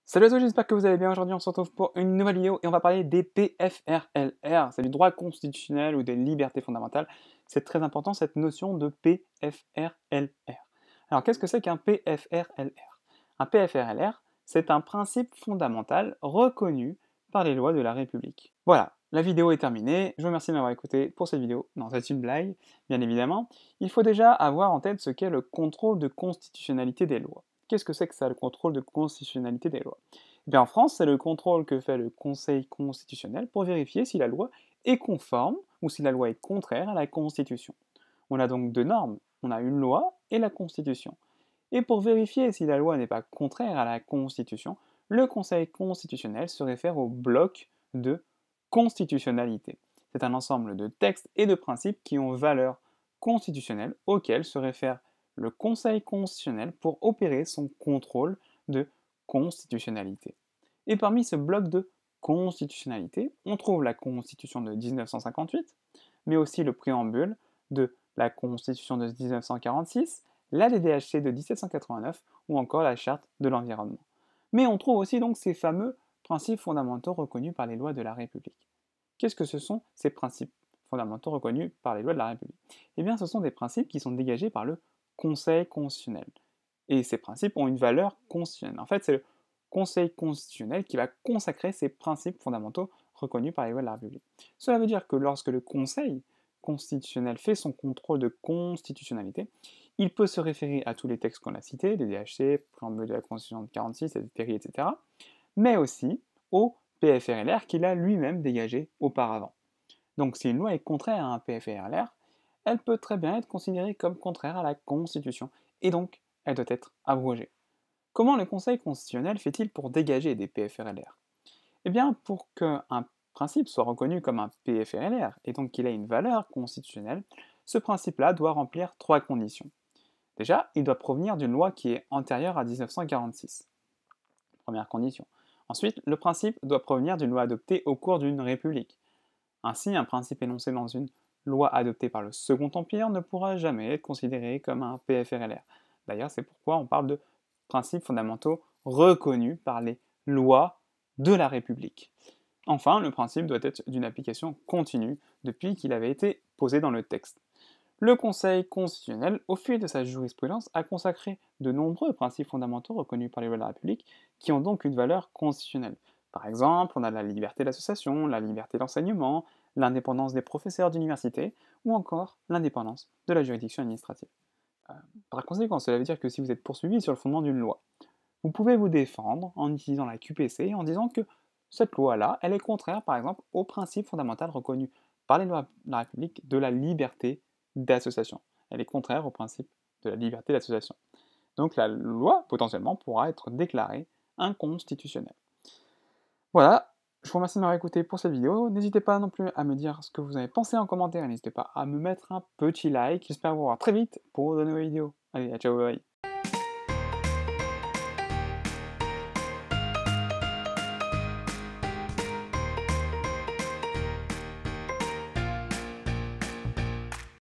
Salut à tous, j'espère que vous allez bien. Aujourd'hui, on se retrouve pour une nouvelle vidéo et on va parler des PFRLR. C'est du droit constitutionnel ou des libertés fondamentales. C'est très important cette notion de PFRLR. Alors, qu'est-ce que c'est qu'un PFRLR? Un PFRLR, c'est un principe fondamental reconnu par les lois de la République. Voilà, la vidéo est terminée. Je vous remercie de m'avoir écouté pour cette vidéo. Non, c'est une blague, bien évidemment. Il faut déjà avoir en tête ce qu'est le contrôle de constitutionnalité des lois. Qu'est-ce que c'est que ça, le contrôle de constitutionnalité des lois? Eh bien, en France, c'est le contrôle que fait le Conseil constitutionnel pour vérifier si la loi est conforme ou si la loi est contraire à la Constitution. On a donc deux normes, on a une loi et la Constitution. Et pour vérifier si la loi n'est pas contraire à la Constitution, le Conseil constitutionnel se réfère au bloc de constitutionnalité. C'est un ensemble de textes et de principes qui ont valeur constitutionnelle auxquels se réfère le Conseil constitutionnel pour opérer son contrôle de constitutionnalité. Et parmi ce bloc de constitutionnalité, on trouve la Constitution de 1958, mais aussi le préambule de la Constitution de 1946, la DDHC de 1789 ou encore la Charte de l'environnement. Mais on trouve aussi donc ces fameux principes fondamentaux reconnus par les lois de la République. Qu'est-ce que ce sont ces principes fondamentaux reconnus par les lois de la République? Eh bien, ce sont des principes qui sont dégagés par le Conseil constitutionnel. Et ces principes ont une valeur constitutionnelle. En fait, c'est le Conseil constitutionnel qui va consacrer ces principes fondamentaux reconnus par les lois de la République. Cela veut dire que lorsque le Conseil constitutionnel fait son contrôle de constitutionnalité, il peut se référer à tous les textes qu'on a cités, les DHC, préambule de la Constitution de 46, etc., mais aussi au PFRLR qu'il a lui-même dégagé auparavant. Donc si une loi est contraire à un PFRLR, elle peut très bien être considérée comme contraire à la Constitution, et donc elle doit être abrogée. Comment le Conseil constitutionnel fait-il pour dégager des PFRLR? Eh bien, pour qu'un principe soit reconnu comme un PFRLR, et donc qu'il ait une valeur constitutionnelle, ce principe-là doit remplir trois conditions. Déjà, il doit provenir d'une loi qui est antérieure à 1946. Première condition. Ensuite, le principe doit provenir d'une loi adoptée au cours d'une république. Ainsi, un principe énoncé dans une loi adoptée par le Second Empire ne pourra jamais être considéré comme un PFRLR. D'ailleurs, c'est pourquoi on parle de principes fondamentaux reconnus par les lois de la République. Enfin, le principe doit être d'une application continue depuis qu'il avait été posé dans le texte. Le Conseil constitutionnel, au fil de sa jurisprudence, a consacré de nombreux principes fondamentaux reconnus par les lois de la République qui ont donc une valeur constitutionnelle. Par exemple, on a la liberté d'association, la liberté d'enseignement, l'indépendance des professeurs d'université ou encore l'indépendance de la juridiction administrative. Euh, Par conséquent, cela veut dire que si vous êtes poursuivi sur le fondement d'une loi, vous pouvez vous défendre en utilisant la QPC en disant que cette loi-là, elle est contraire, par exemple, au principe fondamental reconnu par les lois de la République de la liberté d'association. Elle est contraire au principe de la liberté d'association. Donc la loi, potentiellement, pourra être déclarée inconstitutionnelle. Voilà, je vous remercie de m'avoir écouté pour cette vidéo. N'hésitez pas non plus à me dire ce que vous avez pensé en commentaire. N'hésitez pas à me mettre un petit like. J'espère vous revoir très vite pour de nouvelles vidéos. Allez, ciao, bye.